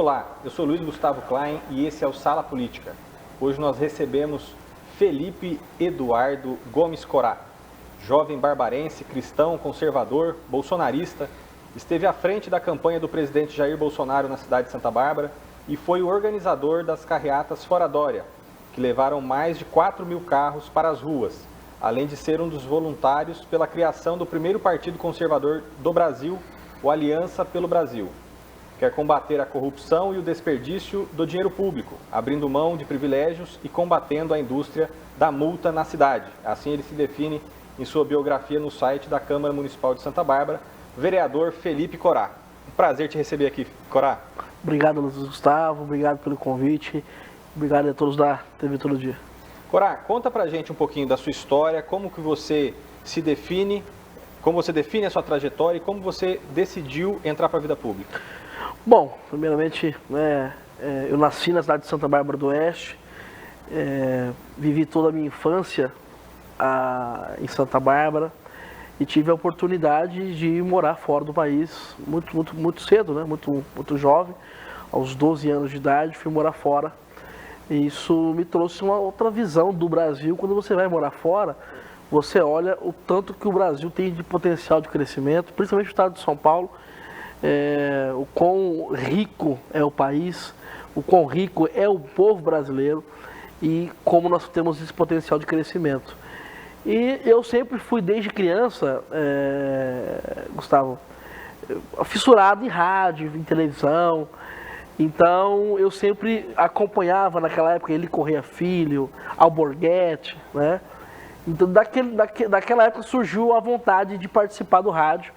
Olá, eu sou Luiz Gustavo Klein e esse é o Sala Política. Hoje nós recebemos Felipe Eduardo Gomes Corá, jovem barbarense, cristão, conservador, bolsonarista, esteve à frente da campanha do presidente Jair Bolsonaro na cidade de Santa Bárbara e foi o organizador das carreatas Fora Dória, que levaram mais de 4.000 carros para as ruas, além de ser um dos voluntários pela criação do primeiro partido conservador do Brasil, o Aliança pelo Brasil. Quer combater a corrupção e o desperdício do dinheiro público, abrindo mão de privilégios e combatendo a indústria da multa na cidade. Assim ele se define em sua biografia no site da Câmara Municipal de Santa Bárbara, vereador Felipe Corá. Um prazer te receber aqui, Corá. Obrigado, Luiz Gustavo, obrigado pelo convite, obrigado a todos da TV Todo Dia. Corá, conta pra gente um pouquinho da sua história, como que você se define, como você define a sua trajetória e como você decidiu entrar para a vida pública. Bom, primeiramente, eu nasci na cidade de Santa Bárbara do Oeste, vivi toda a minha infância em Santa Bárbara e tive a oportunidade de morar fora do país muito cedo, né? Muito jovem, aos 12 anos de idade, fui morar fora. E isso me trouxe uma outra visão do Brasil. Quando você vai morar fora, você olha o tanto que o Brasil tem de potencial de crescimento, principalmente o estado de São Paulo, o quão rico é o país, o quão rico é o povo brasileiro e como nós temos esse potencial de crescimento. E eu sempre fui, desde criança, Gustavo, fissurado em rádio, em televisão. Então eu sempre acompanhava naquela época Eli Correia Filho, Alborguete, né? Então daquela época surgiu a vontade de participar do rádio.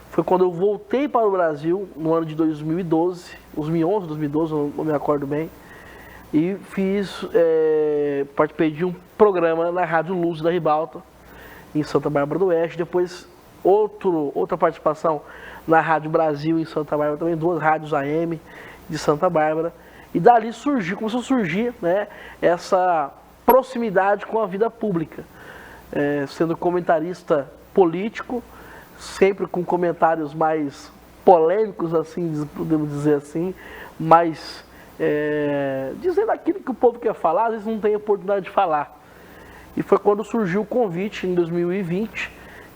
Foi quando eu voltei para o Brasil, no ano de 2012, 2011, 2012, não me acordo bem, e participei de um programa na Rádio Luz da Ribalta, em Santa Bárbara do Oeste. Depois outra participação na Rádio Brasil, em Santa Bárbara também, 2 rádios AM de Santa Bárbara. E dali começou a surgir, né, essa proximidade com a vida pública, sendo comentarista político, sempre com comentários mais polêmicos, assim, podemos dizer assim, mais dizendo aquilo que o povo quer falar, às vezes não tem oportunidade de falar. E foi quando surgiu o convite, em 2020,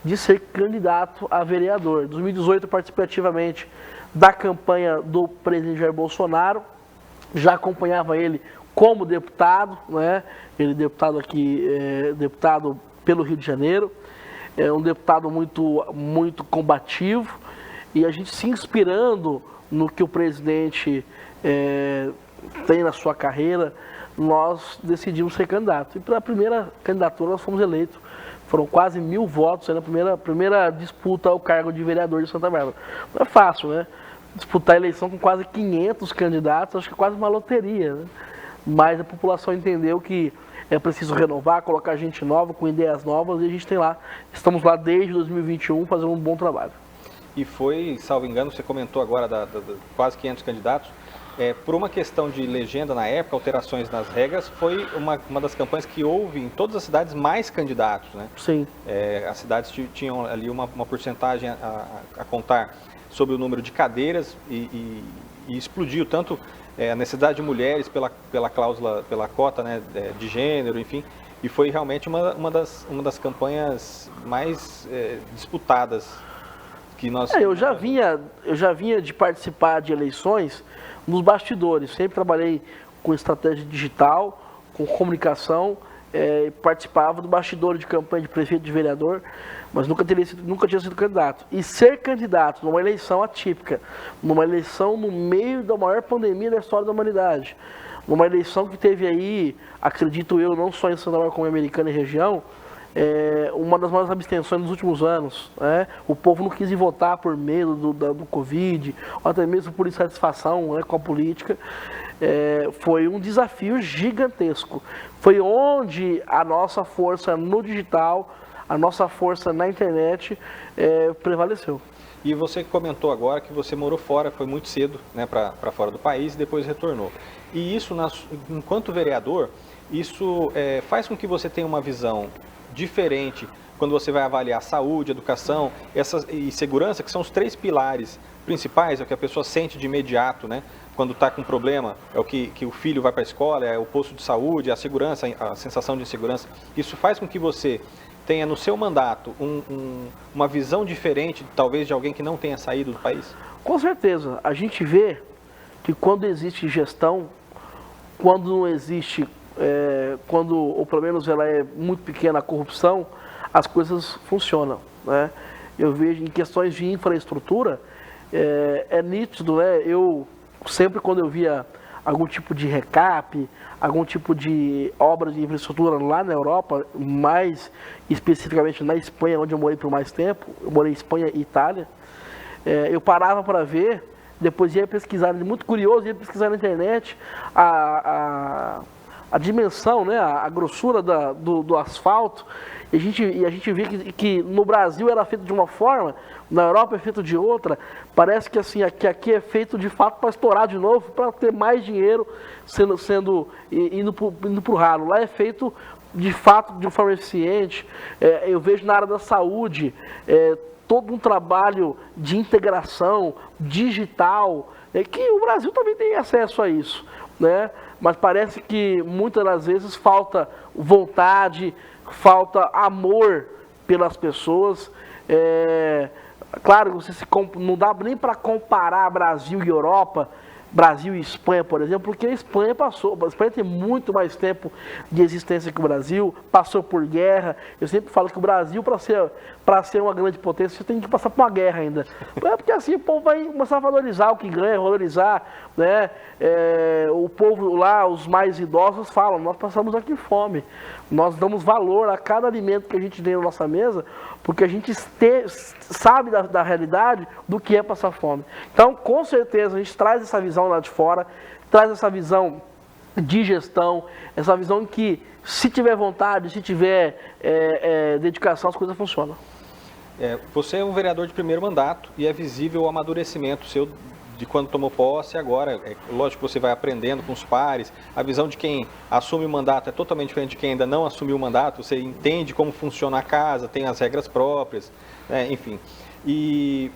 de ser candidato a vereador. Em 2018 eu participei ativamente da campanha do presidente Jair Bolsonaro, já acompanhava ele como deputado, né? Ele deputado pelo Rio de Janeiro, é um deputado muito combativo, e a gente se inspirando no que o presidente tem na sua carreira, nós decidimos ser candidato. E pela primeira candidatura nós fomos eleitos. Foram quase 1.000 votos na primeira disputa ao cargo de vereador de Santa Bárbara. Não é fácil, né? Disputar a eleição com quase 500 candidatos, acho que é quase uma loteria, né? Mas a população entendeu que é preciso renovar, colocar gente nova, com ideias novas, e a gente estamos lá desde 2021 fazendo um bom trabalho. E foi, salvo engano, você comentou agora quase 500 candidatos, por uma questão de legenda na época, alterações nas regras, foi uma das campanhas que houve em todas as cidades mais candidatos, né? Sim. As cidades tinham ali uma porcentagem a contar sobre o número de cadeiras e explodiu tanto a necessidade de mulheres pela cláusula, pela cota, né, de gênero, enfim, e foi realmente uma das campanhas mais disputadas que nós... Eu já vinha de participar de eleições nos bastidores, sempre trabalhei com estratégia digital, com comunicação, participava do bastidor de campanha de prefeito, de vereador, mas nunca tinha sido candidato. E ser candidato numa eleição atípica, numa eleição no meio da maior pandemia da história da humanidade, numa eleição que teve aí, acredito eu, não só em Santa Bárbara como em Americana e região, uma das maiores abstenções nos últimos anos, né? O povo não quis ir votar por medo do Covid, ou até mesmo por insatisfação, né, com a política. Foi um desafio gigantesco. Foi onde a nossa força no digital, a nossa força na internet prevaleceu. E você comentou agora que você morou fora, foi muito cedo, né, para fora do país e depois retornou. E isso, enquanto vereador, isso faz com que você tenha uma visão diferente quando você vai avaliar saúde, educação e segurança, que são os 3 pilares principais, é o que a pessoa sente de imediato, né? Quando está com problema, é o que o filho vai para a escola, é o posto de saúde, a segurança, a sensação de insegurança. Isso faz com que você tenha no seu mandato uma visão diferente, talvez, de alguém que não tenha saído do país? Com certeza. A gente vê que quando existe gestão, quando não existe, ou pelo menos ela é muito pequena a corrupção, as coisas funcionam, né? Eu vejo em questões de infraestrutura, é nítido, né? Eu sempre, quando eu via algum tipo de recap, algum tipo de obra de infraestrutura lá na Europa, mais especificamente na Espanha, onde eu morei por mais tempo, eu morei em Espanha e Itália, eu parava para ver, depois ia pesquisar, muito curioso, ia pesquisar na internet a dimensão, né, a grossura do asfalto, e a gente vê que no Brasil era feito de uma forma, na Europa é feito de outra. Parece que assim, aqui é feito de fato para estourar de novo, para ter mais dinheiro indo para o ralo. Lá é feito de fato de uma forma eficiente. Eu vejo na área da saúde todo um trabalho de integração digital, que o Brasil também tem acesso a isso, né? Mas parece que muitas das vezes falta vontade, falta amor pelas pessoas. Claro, não dá nem para comparar Brasil e Europa, Brasil e Espanha, por exemplo, porque a Espanha tem muito mais tempo de existência que o Brasil, passou por guerra. Eu sempre falo que o Brasil, para ser uma grande potência, você tem que passar por uma guerra ainda. Porque assim o povo vai começar a valorizar o que ganha, valorizar, né? O povo lá, os mais idosos falam, nós passamos aqui fome, nós damos valor a cada alimento que a gente tem na nossa mesa, porque a gente sabe da realidade do que é passar fome. Então, com certeza, a gente traz essa visão lá de fora, traz essa visão de gestão, essa visão em que, se tiver vontade, se tiver dedicação, as coisas funcionam. Você é um vereador de primeiro mandato e é visível o amadurecimento seu de quando tomou posse e agora. Lógico que você vai aprendendo com os pares, a visão de quem assume o mandato é totalmente diferente de quem ainda não assumiu o mandato, você entende como funciona a casa, tem as regras próprias, né? Enfim. E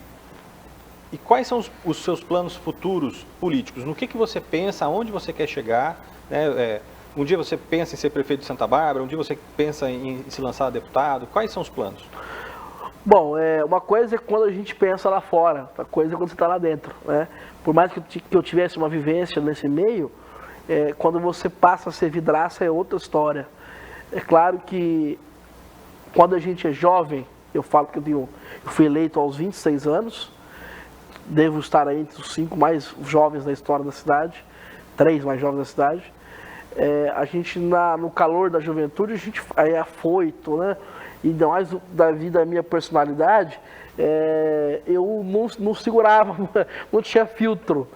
quais são os seus planos futuros políticos? No que você pensa, aonde você quer chegar, né? Um dia você pensa em ser prefeito de Santa Bárbara, um dia você pensa em se lançar a deputado, quais são os planos? Bom, uma coisa é quando a gente pensa lá fora, outra coisa é quando você está lá dentro, né? Por mais que eu tivesse uma vivência nesse meio, quando você passa a ser vidraça é outra história. É claro que quando a gente é jovem, eu falo que eu fui eleito aos 26 anos, devo estar aí entre os 5 mais jovens da história da cidade, 3 mais jovens da cidade. A gente, no calor da juventude, a gente é afoito, né? E ainda mais da minha personalidade, eu não segurava, não tinha filtro.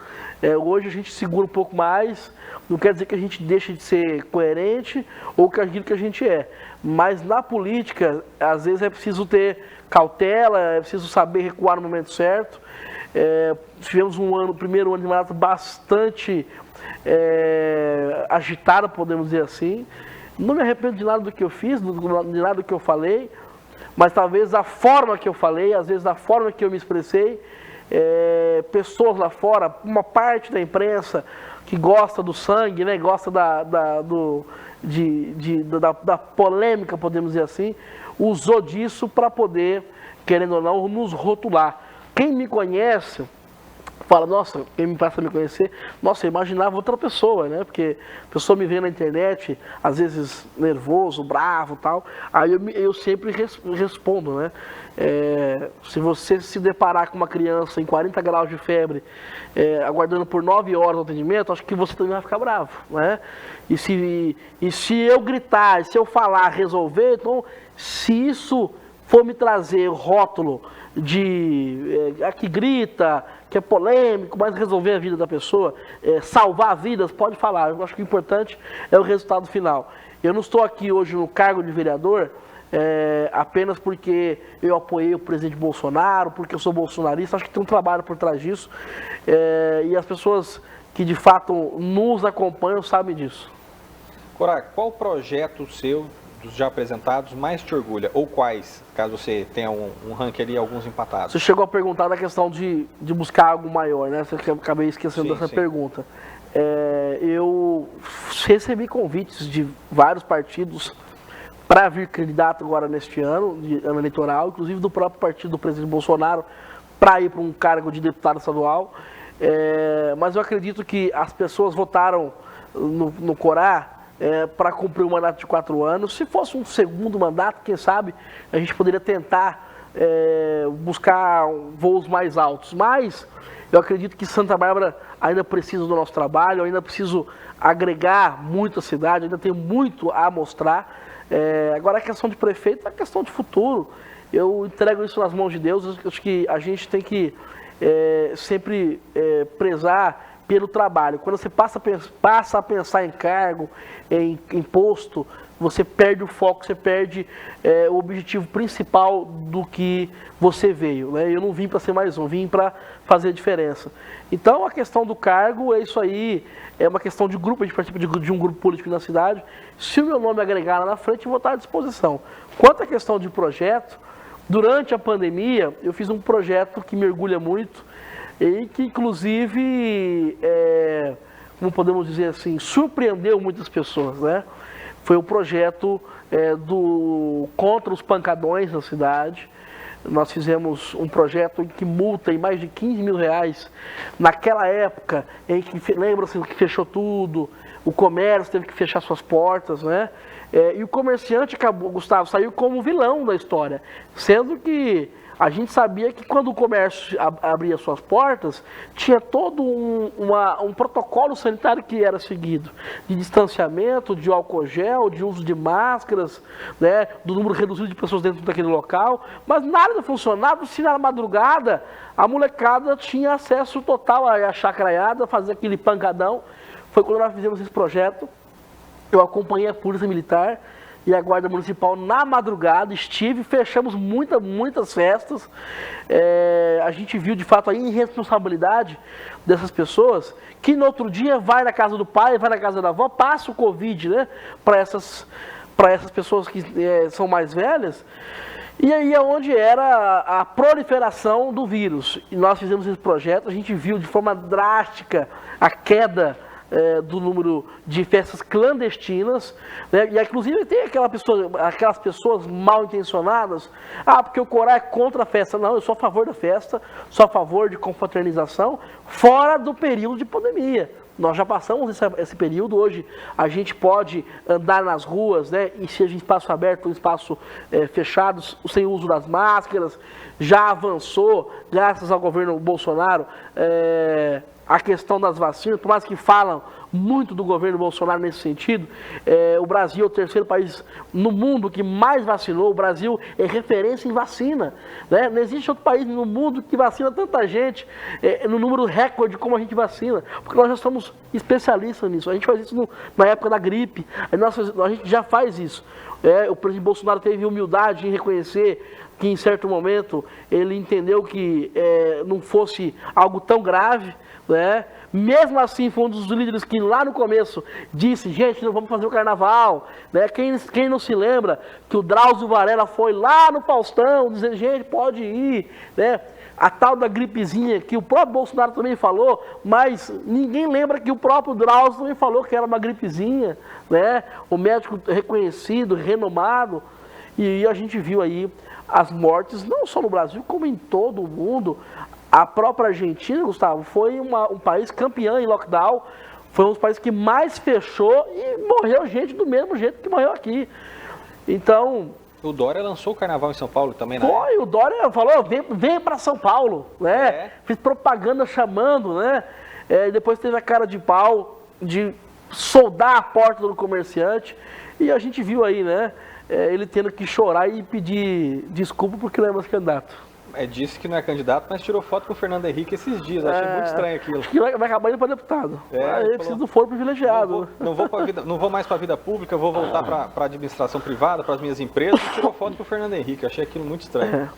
Hoje a gente segura um pouco mais, não quer dizer que a gente deixe de ser coerente ou que aquilo que a gente é. Mas na política, às vezes é preciso ter cautela, é preciso saber recuar no momento certo. Tivemos primeiro ano de mandato bastante agitado, podemos dizer assim. Não me arrependo de nada do que eu fiz, de nada do que eu falei, mas talvez a forma que eu falei, às vezes a forma que eu me expressei, pessoas lá fora, uma parte da imprensa que gosta do sangue, né, gosta da polêmica, podemos dizer assim, usou disso para poder, querendo ou não, nos rotular. Quem me conhece fala, nossa, quem me passa a me conhecer, nossa, eu imaginava outra pessoa, né? Porque a pessoa me vê na internet, às vezes nervoso, bravo e tal, aí eu sempre respondo, né? Se você se deparar com uma criança em 40 graus de febre, aguardando por 9 horas o atendimento, acho que você também vai ficar bravo, né? E se eu gritar, se eu falar, resolver, então, se isso for me trazer rótulo de que grita, que é polêmico, mas resolver a vida da pessoa, salvar vidas, pode falar. Eu acho que o importante é o resultado final. Eu não estou aqui hoje no cargo de vereador apenas porque eu apoiei o presidente Bolsonaro, porque eu sou bolsonarista. Acho que tem um trabalho por trás disso. E as pessoas que de fato nos acompanham sabem disso. Corá, qual projeto seu dos já apresentados mais te orgulha? Ou quais, caso você tenha um ranking ali, alguns empatados? Você chegou a perguntar da questão de buscar algo maior, né? Eu acabei esquecendo dessa pergunta. Eu recebi convites de vários partidos para vir candidato agora neste ano, de ano eleitoral, inclusive do próprio partido do presidente Bolsonaro, para ir para um cargo de deputado estadual. Mas eu acredito que as pessoas votaram no Corá para cumprir um mandato de 4 anos. Se fosse um segundo mandato, quem sabe, a gente poderia tentar buscar voos mais altos. Mas eu acredito que Santa Bárbara ainda precisa do nosso trabalho, ainda preciso agregar muito a cidade, ainda tem muito a mostrar. Agora a questão de prefeito é uma questão de futuro. Eu entrego isso nas mãos de Deus. Eu acho que a gente tem que sempre prezar pelo trabalho. Quando você passa a pensar em cargo, em posto, você perde o foco, você perde o objetivo principal do que você veio, né? Eu não vim para ser mais um, vim para fazer a diferença. Então a questão do cargo é isso aí, é uma questão de grupo, a gente participa de um grupo político na cidade. Se o meu nome agregar lá na frente, eu vou estar à disposição. Quanto à questão de projeto, durante a pandemia, eu fiz um projeto que me orgulha muito e que, inclusive, como podemos dizer assim, surpreendeu muitas pessoas, né? Foi o projeto contra os pancadões na cidade. Nós fizemos um projeto em que multa em mais de 15 mil reais, naquela época em que, lembra-se que fechou tudo, o comércio teve que fechar suas portas, né? E o comerciante acabou, Gustavo, saiu como vilão da história, sendo que a gente sabia que quando o comércio abria suas portas, tinha todo um protocolo sanitário que era seguido, de distanciamento, de álcool gel, de uso de máscaras, né, do número reduzido de pessoas dentro daquele local, mas nada funcionava. Se na madrugada a molecada tinha acesso total à chacraiada, fazer aquele pancadão. Foi quando nós fizemos esse projeto. Eu acompanhei a Polícia Militar e a Guarda Municipal na madrugada, fechamos muitas festas. A gente viu de fato a irresponsabilidade dessas pessoas, que no outro dia vai na casa do pai, vai na casa da avó, passa o Covid, né, para essas pessoas que são mais velhas. E aí é onde era a proliferação do vírus. E nós fizemos esse projeto, a gente viu de forma drástica a queda do número de festas clandestinas, né? E inclusive tem aquelas pessoas mal intencionadas, porque o Corá é contra a festa. Não, eu sou a favor da festa, sou a favor de confraternização, fora do período de pandemia. Nós já passamos esse período. Hoje a gente pode andar nas ruas, né, e seja em espaço aberto ou em espaço fechado, sem uso das máscaras. Já avançou, graças ao governo Bolsonaro, a questão das vacinas, por mais que falam muito do governo Bolsonaro nesse sentido. O Brasil é o terceiro país no mundo que mais vacinou. O Brasil é referência em vacina, né? Não existe outro país no mundo que vacina tanta gente, no número recorde como a gente vacina, porque nós já somos especialistas nisso. A gente faz isso na época da gripe, a gente já faz isso. O presidente Bolsonaro teve humildade em reconhecer que em certo momento ele entendeu que não fosse algo tão grave, né? Mesmo assim, foi um dos líderes que lá no começo disse: gente, não vamos fazer o carnaval, né? Quem não se lembra que o Drauzio Varela foi lá no Faustão dizendo: gente, pode ir, né? A tal da gripezinha que o próprio Bolsonaro também falou, mas ninguém lembra que o próprio Drauzio também falou que era uma gripezinha, né? O médico reconhecido, renomado. E a gente viu aí as mortes, não só no Brasil, como em todo o mundo. A própria Argentina, Gustavo, foi um país campeão em lockdown, foi um dos países que mais fechou e morreu gente do mesmo jeito que morreu aqui. Então... O Dória lançou o carnaval em São Paulo também, né? Foi, o Dória falou: vem para São Paulo, né? Fiz propaganda chamando, né? E depois teve a cara de pau de soldar a porta do comerciante. E a gente viu aí, né? Ele tendo que chorar e pedir desculpa porque não é mais candidato. Disse que não é candidato, mas tirou foto com o Fernando Henrique esses dias. Achei muito estranho aquilo. Acho que vai acabar indo para deputado. Ele precisa do foro privilegiado. Não vou mais para a vida pública, vou voltar para a administração privada, para as minhas empresas. E tirou foto com o Fernando Henrique. Achei aquilo muito estranho.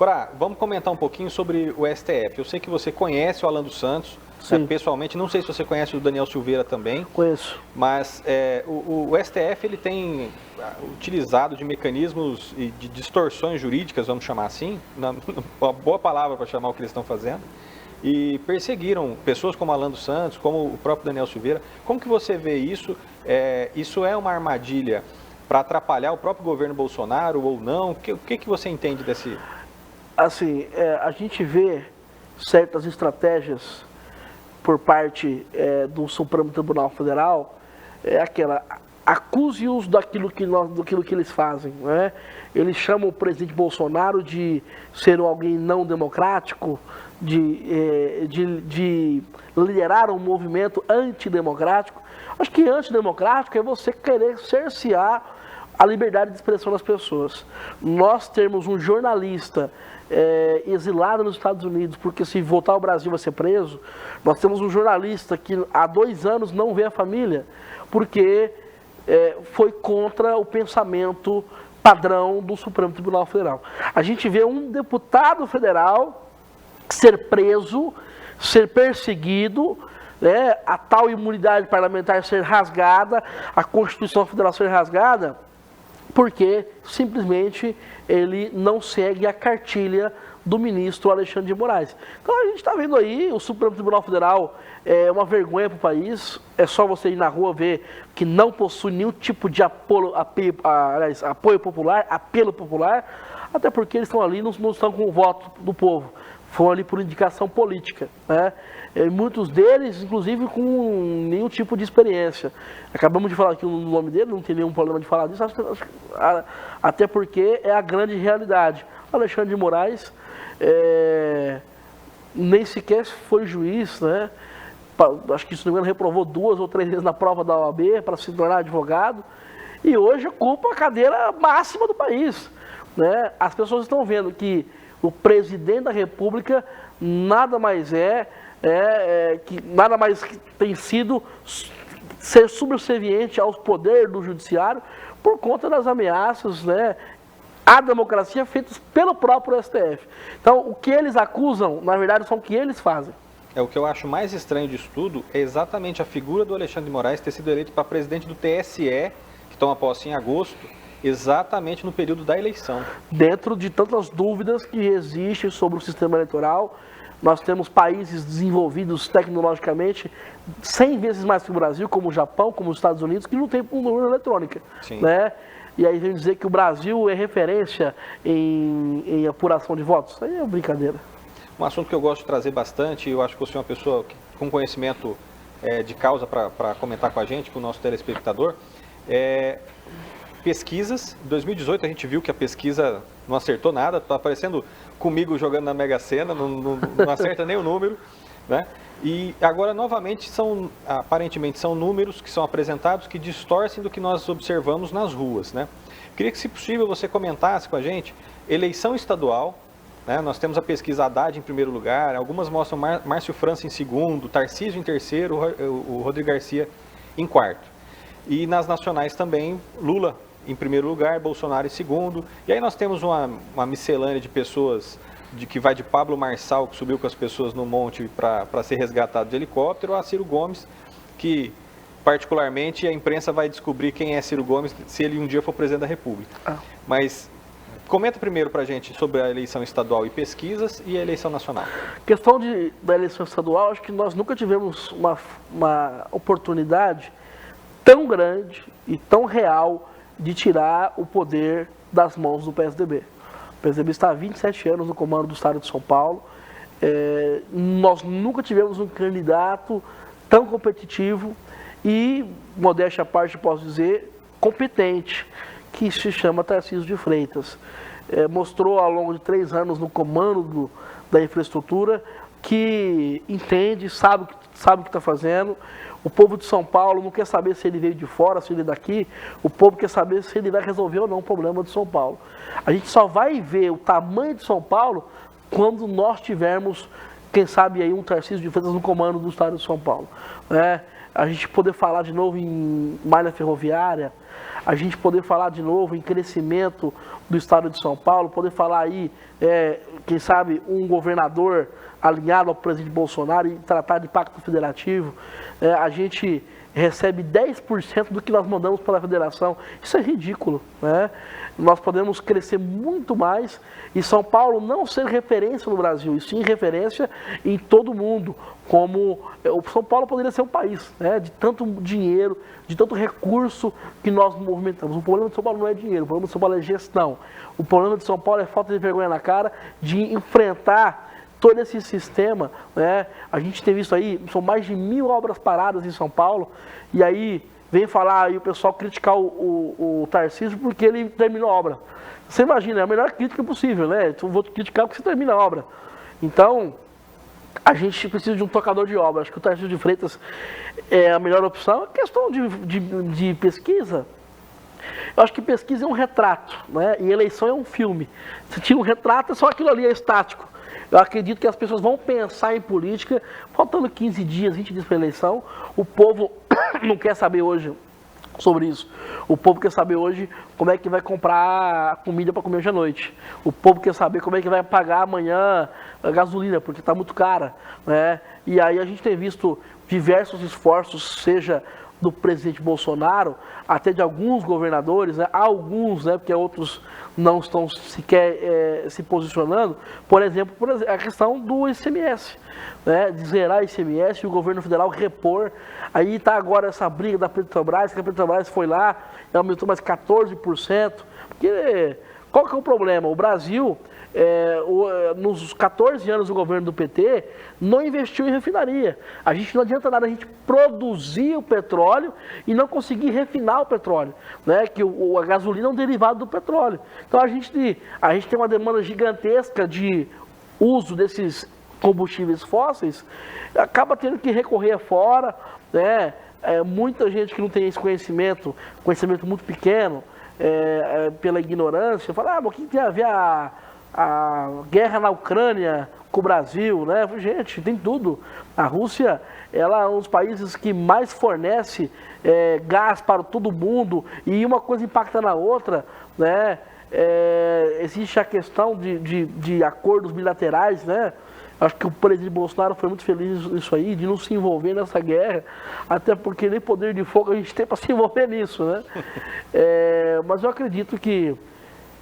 Corá, vamos comentar um pouquinho sobre o STF. Eu sei que você conhece o Alan dos Santos, né, pessoalmente, não sei se você conhece o Daniel Silveira também. Conheço. Mas o STF ele tem utilizado de mecanismos e de distorções jurídicas, vamos chamar assim, uma boa palavra para chamar o que eles estão fazendo, e perseguiram pessoas como Alan dos Santos, como o próprio Daniel Silveira. Como que você vê isso? Isso é uma armadilha para atrapalhar o próprio governo Bolsonaro ou não? O que você entende desse... Assim, a gente vê certas estratégias por parte do Supremo Tribunal Federal, aquela, acuse-os daquilo que eles fazem, né? Eles chamam o presidente Bolsonaro de ser alguém não democrático, de liderar um movimento antidemocrático. Acho que antidemocrático é você querer cercear a liberdade de expressão das pessoas. Nós temos um jornalista exilado nos Estados Unidos, porque se voltar ao Brasil vai ser preso. Nós temos um jornalista que há 2 anos não vê a família, porque foi contra o pensamento padrão do Supremo Tribunal Federal. A gente vê um deputado federal ser preso, ser perseguido, né, a tal imunidade parlamentar ser rasgada, a Constituição Federal ser rasgada, porque simplesmente ele não segue a cartilha do ministro Alexandre de Moraes. Então a gente está vendo aí, o Supremo Tribunal Federal é uma vergonha para o país, é só você ir na rua ver que não possui nenhum tipo de apoio popular, apelo popular, até porque eles estão ali, não estão com o voto do povo, foram ali por indicação política, né? Muitos deles, inclusive, com nenhum tipo de experiência. Acabamos de falar aqui o nome dele, não tem nenhum problema de falar disso, até porque é a grande realidade. Alexandre de Moraes nem sequer foi juiz, né? Acho que, se não me engano, reprovou 2 ou 3 vezes na prova da OAB para se tornar advogado, e hoje ocupa a cadeira máxima do país, né? As pessoas estão vendo que o presidente da República nada mais que tem sido ser subserviente aos poderes do judiciário por conta das ameaças, né, à democracia feitas pelo próprio STF. Então, o que eles acusam, na verdade, são o que eles fazem. O que eu acho mais estranho disso tudo é exatamente a figura do Alexandre de Moraes ter sido eleito para presidente do TSE, que toma posse em agosto, exatamente no período da eleição. Dentro de tantas dúvidas que existem sobre o sistema eleitoral, nós temos países desenvolvidos tecnologicamente 100 vezes mais que o Brasil, como o Japão, como os Estados Unidos, que não tem urna eletrônica. Sim. Né? E aí vem dizer que o Brasil é referência em apuração de votos. Isso aí é brincadeira. Um assunto que eu gosto de trazer bastante, eu acho que você é uma pessoa com conhecimento de causa para comentar com a gente, com o nosso telespectador, pesquisas. Em 2018 a gente viu que a pesquisa não acertou nada, está aparecendo comigo jogando na Mega Sena, não acerta nem o número, né? E agora novamente aparentemente são números que são apresentados que distorcem do que nós observamos nas ruas, né? Queria que, se possível, você comentasse com a gente eleição estadual, né? Nós temos a pesquisa Haddad em primeiro lugar, algumas mostram Márcio França em segundo, Tarcísio em terceiro, o Rodrigo Garcia em quarto. E nas nacionais também, Lula em primeiro lugar, Bolsonaro em segundo. E aí nós temos uma miscelânea de pessoas, que vai de Pablo Marçal, que subiu com as pessoas no monte para ser resgatado de helicóptero, a Ciro Gomes, que particularmente a imprensa vai descobrir quem é Ciro Gomes se ele um dia for presidente da República. Mas comenta primeiro para a gente sobre a eleição estadual e pesquisas e a eleição nacional. Questão da eleição estadual, acho que nós nunca tivemos uma oportunidade tão grande e tão real de tirar o poder das mãos do PSDB. O PSDB está há 27 anos no comando do estado de São Paulo. Nós nunca tivemos um candidato tão competitivo e, modéstia à parte, posso dizer, competente, que se chama Tarcísio de Freitas. Mostrou ao longo de 3 anos no comando da infraestrutura que entende, sabe o que está fazendo. O povo de São Paulo não quer saber se ele veio de fora, se ele é daqui. O povo quer saber se ele vai resolver ou não o problema de São Paulo. A gente só vai ver o tamanho de São Paulo quando nós tivermos, quem sabe, aí um Tarcísio de Freitas no comando do estado de São Paulo. A gente poder falar de novo em malha ferroviária, a gente poder falar de novo em crescimento do estado de São Paulo, poder falar aí, quem sabe, um governador alinhado ao presidente Bolsonaro e tratar de pacto federativo. A gente recebe 10% do que nós mandamos para a federação. Isso é ridículo, né? Nós podemos crescer muito mais e São Paulo não ser referência no Brasil, e sim referência em todo mundo, como o São Paulo poderia ser um país, né? De tanto dinheiro, de tanto recurso que nós movimentamos. O problema de São Paulo não é dinheiro, o problema de São Paulo é gestão. O problema de São Paulo é falta de vergonha na cara de enfrentar todo esse sistema, né? A gente tem visto aí, são mais de 1000 obras paradas em São Paulo, e aí vem falar aí o pessoal criticar o Tarcísio porque ele terminou a obra. Você imagina, é a melhor crítica possível, né? Eu vou criticar porque você termina a obra. Então, a gente precisa de um tocador de obra. Acho que o Tarcísio de Freitas é a melhor opção. A questão de pesquisa, eu acho que pesquisa é um retrato, né? E eleição é um filme. Se tira um retrato, só aquilo ali é estático. Eu acredito que as pessoas vão pensar em política, faltando 15 dias, 20 dias para a eleição. O povo não quer saber hoje sobre isso. O povo quer saber hoje como é que vai comprar comida para comer hoje à noite. O povo quer saber como é que vai pagar amanhã a gasolina, porque está muito cara, né? E aí a gente tem visto diversos esforços, seja do presidente Bolsonaro, até de alguns governadores, né? Alguns, né? Porque outros não estão sequer se posicionando. Por exemplo, a questão do ICMS, né? De zerar ICMS e o governo federal repor. Aí está agora essa briga da Petrobras, que a Petrobras foi lá e aumentou mais 14%. Porque qual que é o problema? O Brasil, nos 14 anos do governo do PT, não investiu em refinaria. A gente não adianta nada a gente produzir o petróleo e não conseguir refinar o petróleo, né? Que a gasolina é um derivado do petróleo. Então a gente tem uma demanda gigantesca de uso desses combustíveis fósseis, acaba tendo que recorrer fora, né? Muita gente que não tem esse conhecimento muito pequeno, pela ignorância, fala, mas o que tem a ver a guerra na Ucrânia com o Brasil, né? Gente, tem tudo. A Rússia, ela é um dos países que mais fornece gás para todo mundo, e uma coisa impacta na outra, né? Existe a questão de acordos bilaterais, né? Acho que o presidente Bolsonaro foi muito feliz nisso aí, de não se envolver nessa guerra, até porque nem poder de fogo a gente tem para se envolver nisso, né? Mas eu acredito que,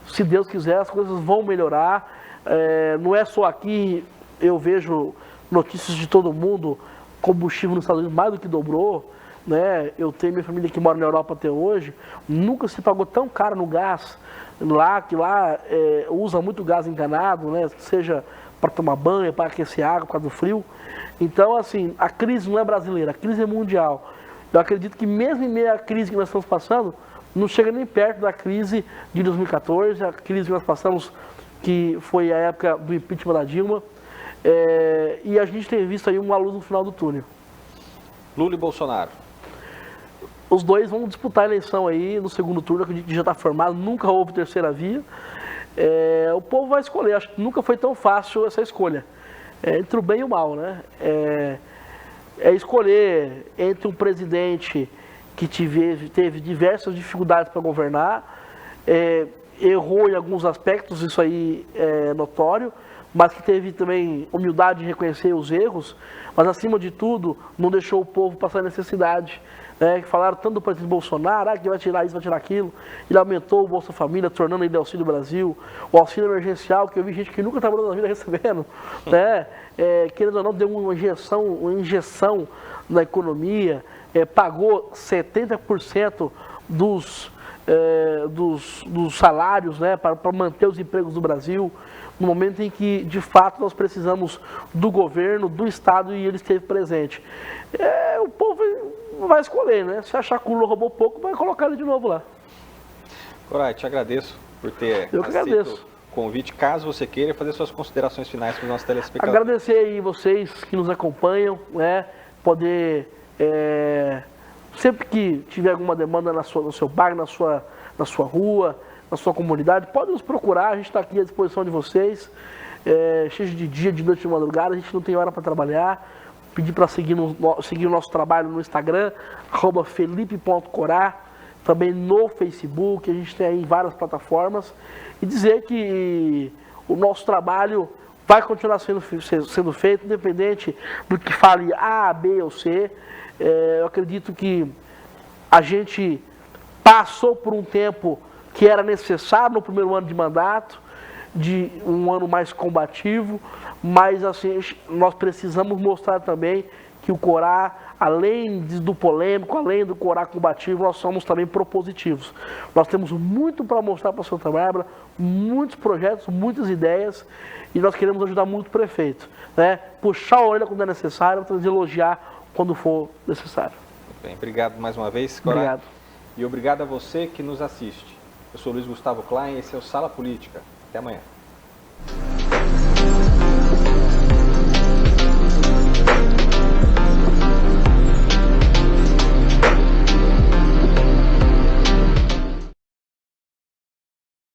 se Deus quiser, as coisas vão melhorar. Não é só aqui, eu vejo notícias de todo mundo, combustível nos Estados Unidos mais do que dobrou, né? Eu tenho minha família que mora na Europa até hoje, nunca se pagou tão caro no gás lá, que lá usa muito gás encanado, né? Seja para tomar banho, para aquecer água, por causa do frio. Então, assim, a crise não é brasileira, a crise é mundial. Eu acredito que mesmo em meio à crise que nós estamos passando, não chega nem perto da crise de 2014, a crise que nós passamos, que foi a época do impeachment da Dilma, e a gente tem visto aí uma luz no final do túnel. Lula e Bolsonaro. Os dois vão disputar a eleição aí no segundo turno, acredito que já está formado, nunca houve terceira via. O povo vai escolher, acho que nunca foi tão fácil essa escolha, entre o bem e o mal, né? Escolher entre um presidente que teve diversas dificuldades para governar, errou em alguns aspectos, isso aí é notório, mas que teve também humildade de reconhecer os erros, mas acima de tudo não deixou o povo passar necessidade. Que falaram tanto do presidente Bolsonaro, que vai tirar isso, vai tirar aquilo. Ele aumentou o Bolsa Família, tornando ele Auxílio Brasil, o auxílio emergencial, que eu vi gente que nunca trabalhou na vida recebendo, né? Querendo ou não, deu uma injeção na economia, pagou 70% dos salários, né, para manter os empregos do Brasil, no momento em que, de fato, nós precisamos do governo, do Estado, e ele esteve presente. O povo vai escolher, né? Se achar que o Lula roubou pouco, vai colocar ele de novo lá. Corá, te agradeço por ter aceito o convite. Caso você queira fazer suas considerações finais para os nossos telespectadores. Agradecer aí vocês que nos acompanham, né? Poder, sempre que tiver alguma demanda no seu bairro, na sua rua, na sua comunidade, pode nos procurar, a gente está aqui à disposição de vocês, cheio de dia, de noite, de madrugada, a gente não tem hora para trabalhar. Pedir para seguir o nosso trabalho no Instagram, @felipe.corá. também no Facebook, a gente tem aí várias plataformas, e dizer que o nosso trabalho vai continuar sendo feito, independente do que fale A, B ou C. Eu acredito que a gente passou por um tempo que era necessário no primeiro ano de mandato, de um ano mais combativo, mas assim, nós precisamos mostrar também que o Corá, além do polêmico, além do Corá combativo, nós somos também propositivos. Nós temos muito para mostrar para Santa Bárbara, muitos projetos, muitas ideias, e nós queremos ajudar muito o prefeito, né? Puxar a orelha quando é necessário, elogiar quando for necessário. Muito bem, obrigado mais uma vez, Corá. Obrigado. E obrigado a você que nos assiste. Eu sou Luiz Gustavo Klein e esse é o Sala Política. Até amanhã.